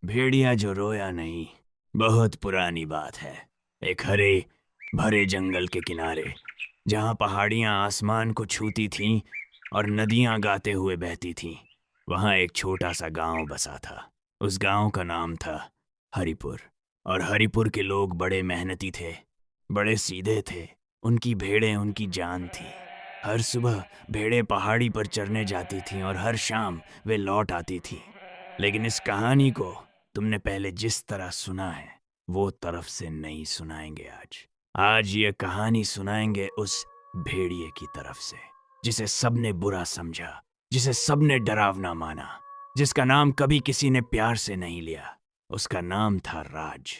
भेड़िया जो रोया नहीं। बहुत पुरानी बात है। एक हरे भरे जंगल के किनारे, जहाँ पहाड़ियाँ आसमान को छूती थीं और नदियाँ गाते हुए बहती थीं, वहाँ एक छोटा सा गांव बसा था। उस गांव का नाम था हरिपुर। और हरिपुर के लोग बड़े मेहनती थे, बड़े सीधे थे। उनकी भेड़ें उनकी जान थी। हर सुबह भेड़ें पहाड़ी पर चरने जाती थीं और हर शाम वे लौट आती थीं। लेकिन इस कहानी को तुमने पहले जिस तरह सुना है, वो तरफ से नहीं सुनाएंगे आज। आज ये कहानी सुनाएंगे उस भेड़िए की तरफ से, जिसे सबने बुरा समझा, जिसे सबने डरावना माना, जिसका नाम कभी किसी ने प्यार से नहीं लिया। उसका नाम था राज।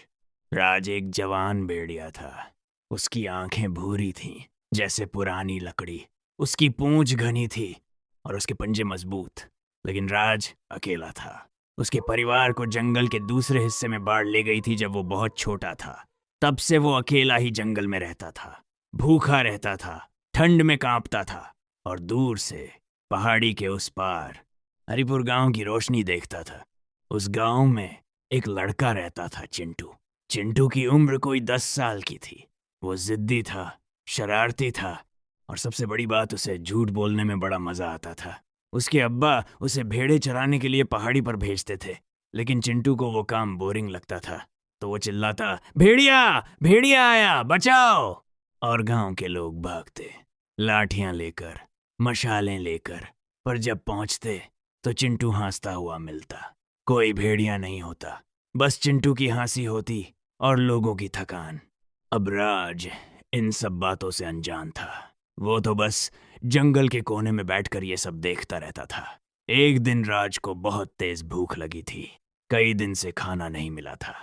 राज एक जवान भेड़िया था। उसकी आंखें भूरी थीं जैसे पुरानी लकड़ी, उसकी पूंछ घनी थी और उसके पंजे मजबूत। लेकिन राज अकेला था। उसके परिवार को जंगल के दूसरे हिस्से में बाढ़ ले गई थी जब वो बहुत छोटा था। तब से वो अकेला ही जंगल में रहता था, भूखा रहता था, ठंड में कांपता था और दूर से पहाड़ी के उस पार हरिपुर गांव की रोशनी देखता था। उस गांव में एक लड़का रहता था, चिंटू। चिंटू की उम्र कोई 10 साल की थी। वो जिद्दी था, शरारती था और सबसे बड़ी बात, उसे झूठ बोलने में बड़ा मजा आता था। उसके अब्बा उसे भेड़े चराने के लिए पहाड़ी पर भेजते थे, लेकिन चिंटू को वो काम बोरिंग लगता था। तो वो चिल्लाता, भेड़िया भेड़िया आया, बचाओ। और गांव के लोग भागते, लाठियां लेकर, मशालें लेकर। पर जब पहुंचते तो चिंटू हंसता हुआ मिलता। कोई भेड़िया नहीं होता, बस चिंटू की हंसी होती और लोगों की थकान। अब राज इन सब बातों से अनजान था। वो तो बस जंगल के कोने में बैठकर ये सब देखता रहता था। एक दिन राज को बहुत तेज भूख लगी थी। कई दिन से खाना नहीं मिला था।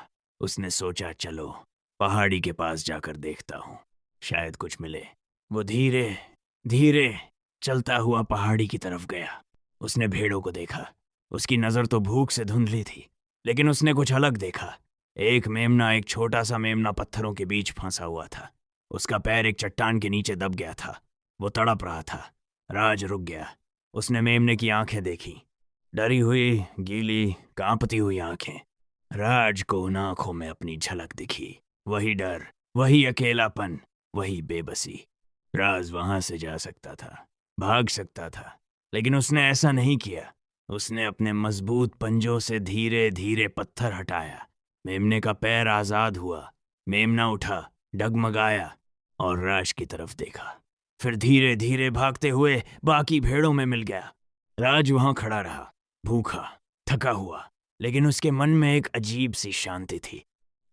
उसने सोचा, चलो पहाड़ी के पास जाकर देखता हूँ, शायद कुछ मिले। वो धीरे धीरे चलता हुआ पहाड़ी की तरफ गया। उसने भेड़ों को देखा। उसकी नज़र तो भूख से धुंधली थी, लेकिन उसने कुछ अलग देखा। एक मेमना, एक छोटा सा मेमना पत्थरों के बीच फंसा हुआ था। उसका पैर एक चट्टान के नीचे दब गया था। वो तड़प रहा था। राज रुक गया। उसने मेमने की आंखें देखी, डरी हुई, गीली, कांपती हुई आंखें। राज को उन आंखों में अपनी झलक दिखी। वही डर, वही अकेलापन, वही बेबसी। राज वहां से जा सकता था, भाग सकता था, लेकिन उसने ऐसा नहीं किया। उसने अपने मजबूत पंजों से धीरे धीरे पत्थर हटाया। मेमने का पैर आजाद हुआ। मेमना उठा, डगमगाया और राज की तरफ देखा। फिर धीरे धीरे भागते हुए बाकी भेड़ों में मिल गया। राज वहां खड़ा रहा, भूखा, थका हुआ, लेकिन उसके मन में एक अजीब सी शांति थी।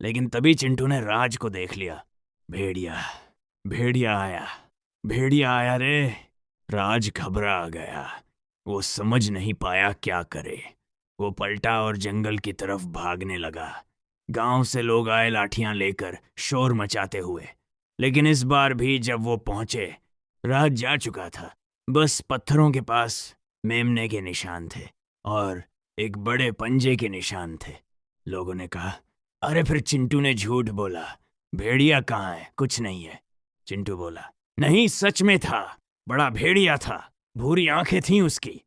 लेकिन तभी चिंटू ने राज को देख लिया। भेड़िया भेड़िया आया, भेड़िया आया रे। राज घबरा गया। वो समझ नहीं पाया क्या करे। वो पलटा और जंगल की तरफ भागने लगा। गांव से लोग आए लाठियां लेकर, शोर मचाते हुए। लेकिन इस बार भी जब वो पहुंचे, रात जा चुका था। बस पत्थरों के पास मेमने के निशान थे और एक बड़े पंजे के निशान थे। लोगों ने कहा, अरे फिर चिंटू ने झूठ बोला, भेड़िया कहाँ है? कुछ नहीं है। चिंटू बोला, नहीं, सच में था, बड़ा भेड़िया था, भूरी आंखें थीं उसकी।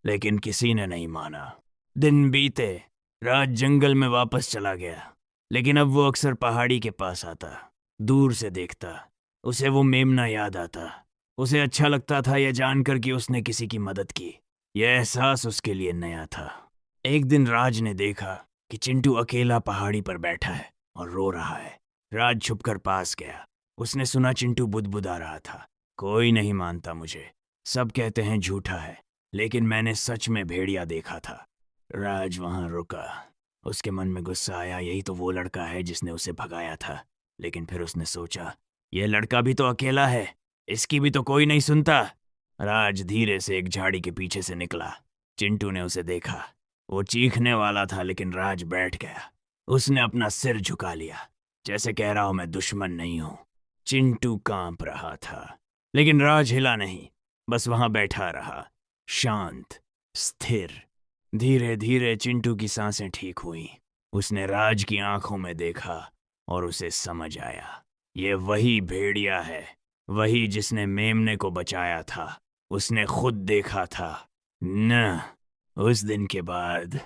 लेकिन किसी ने नहीं माना। दिन बीते, रात जंगल में वापस चला गया। लेकिन अब वो अक्सर पहाड़ी के पास आता, दूर से देखता। उसे वो मेमना याद आता। उसे अच्छा लगता था यह जानकर कि उसने किसी की मदद की। यह एहसास उसके लिए नया था। एक दिन राज ने देखा कि चिंटू अकेला पहाड़ी पर बैठा है और रो रहा है। राज छुपकर पास गया। उसने सुना चिंटू बुदबुदा रहा था, कोई नहीं मानता मुझे, सब कहते हैं झूठा है, लेकिन मैंने सच में भेड़िया देखा था। राज वहां रुका। उसके मन में गुस्सा आया, यही तो वो लड़का है जिसने उसे भगाया था। लेकिन फिर उसने सोचा, यह लड़का भी तो अकेला है, इसकी भी तो कोई नहीं सुनता। राज धीरे से एक झाड़ी के पीछे से निकला। चिंटू ने उसे देखा। वो चीखने वाला था, लेकिन राज बैठ गया। उसने अपना सिर झुका लिया, जैसे कह रहा हूं मैं दुश्मन नहीं हूं। चिंटू कांप रहा था, लेकिन राज हिला नहीं, बस वहां बैठा रहा, शांत, स्थिर। धीरे धीरे चिंटू की सांसें ठीक हुई। उसने राज की आंखों में देखा और उसे समझ आया, ये वही भेड़िया है, वही जिसने मेमने को बचाया था। उसने खुद देखा था न। उस दिन के बाद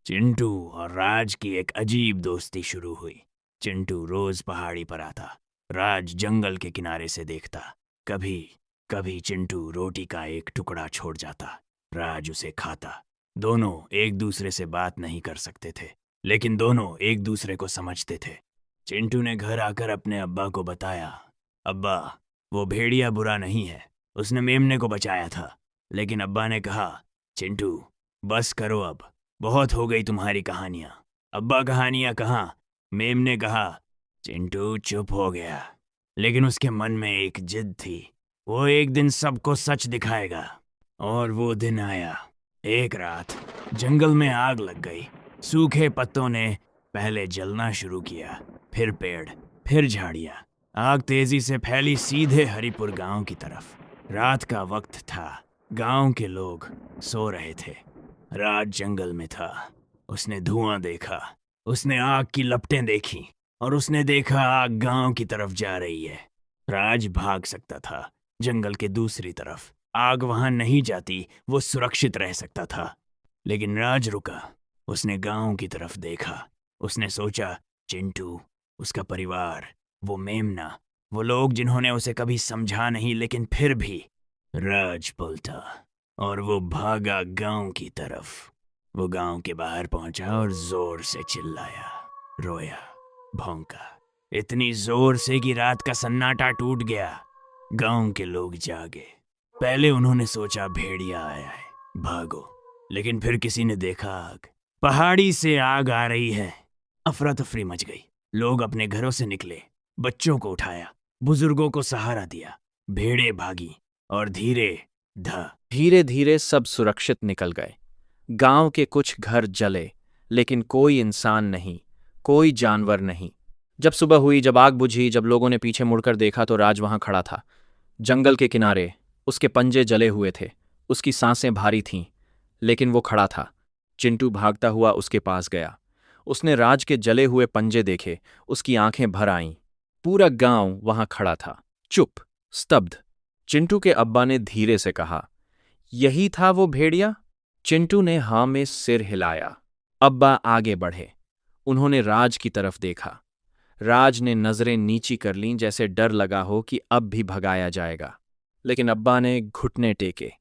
चिंटू और राज की एक अजीब दोस्ती शुरू हुई। चिंटू रोज पहाड़ी पर आता, राज जंगल के किनारे से देखता। कभी कभी चिंटू रोटी का एक टुकड़ा छोड़ जाता, राज उसे खाता। दोनों एक दूसरे से बात नहीं कर सकते थे, लेकिन दोनों एक दूसरे को समझते थे। चिंटू ने घर आकर अपने अब्बा को बताया, अब्बा, वो भेड़िया बुरा नहीं है, उसने मेमने को बचाया था। लेकिन अब्बा ने कहा, चिंटू, बस करो अब, बहुत हो गई तुम्हारी कहानियां। अब्बा, कहानियां कहाँ? मेम ने कहा। चिंटू चुप हो गया, लेकिन उसके मन में एक जिद थी। वो एक दिन सबको सच दिखाएगा। और वो दिन आया। एक रात जंगल में आग लग गई। सूखे पत्तों ने पहले जलना शुरू किया, फिर पेड़, फिर झाड़ियां। आग तेजी से फैली सीधे हरिपुर गांव की तरफ। रात का वक्त था, गांव के लोग सो रहे थे। राज जंगल में था। उसने धुआं देखा, उसने आग की लपटें देखी, और उसने देखा आग गांव की तरफ जा रही है। राज भाग सकता था जंगल के दूसरी तरफ, आग वहां नहीं जाती, वो सुरक्षित रह सकता था। लेकिन राज रुका। उसने गांव की तरफ देखा। उसने सोचा, चिंटू, उसका परिवार, वो मेमना, वो लोग जिन्होंने उसे कभी समझा नहीं, लेकिन फिर भी राज बोलता। और वो भागा गांव की तरफ। वो गांव के बाहर पहुंचा और जोर से चिल्लाया, रोया, भौंका, इतनी जोर से कि रात का सन्नाटा टूट गया। गांव के लोग जागे। पहले उन्होंने सोचा भेड़िया आया है, भागो। लेकिन फिर किसी ने देखा आग, पहाड़ी से आग आ रही है। अफरा तफरी मच गई। लोग अपने घरों से निकले, बच्चों को उठाया, बुजुर्गों को सहारा दिया। भेड़े भागी और धीरे धीरे सब सुरक्षित निकल गए। गांव के कुछ घर जले, लेकिन कोई इंसान नहीं, कोई जानवर नहीं। जब सुबह हुई, जब आग बुझी, जब लोगों ने पीछे मुड़कर देखा तो राज वहां खड़ा था, जंगल के किनारे। उसके पंजे जले हुए थे, उसकी सांसें भारी थीं, लेकिन वो खड़ा था। चिंटू भागता हुआ उसके पास गया। उसने राज के जले हुए पंजे देखे, उसकी आंखें भर आईं। पूरा गांव वहां खड़ा था, चुप, स्तब्ध। चिंटू के अब्बा ने धीरे से कहा, यही था वो भेड़िया? चिंटू ने हाँ में सिर हिलाया। अब्बा आगे बढ़े। उन्होंने राज की तरफ देखा। राज ने नजरें नीची कर लीं, जैसे डर लगा हो कि अब भी भगाया जाएगा। लेकिन अब्बा ने घुटने टेके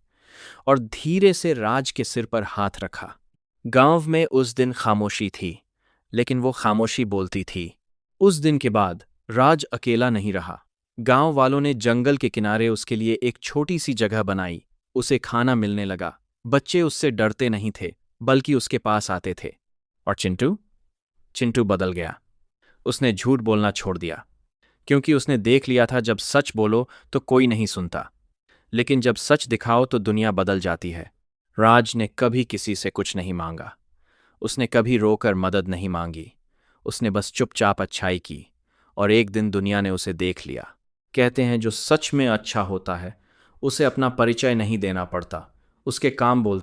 और धीरे से राज के सिर पर हाथ रखा। गांव में उस दिन खामोशी थी, लेकिन वो खामोशी बोलती थी। उस दिन के बाद राज अकेला नहीं रहा। गांव वालों ने जंगल के किनारे उसके लिए एक छोटी सी जगह बनाई। उसे खाना मिलने लगा। बच्चे उससे डरते नहीं थे, बल्कि उसके पास आते थे। और चिंटू चिंटू बदल गया। उसने झूठ बोलना छोड़ दिया, क्योंकि उसने देख लिया था, जब सच बोलो तो कोई नहीं सुनता, लेकिन जब सच दिखाओ तो दुनिया बदल जाती है। राज ने कभी किसी से कुछ नहीं मांगा। उसने कभी रोकर मदद नहीं मांगी। उसने बस चुपचाप अच्छाई की, और एक दिन दुनिया ने उसे देख लिया। कहते हैं, जो सच में अच्छा होता है उसे अपना परिचय नहीं देना पड़ता, उसके काम बोलते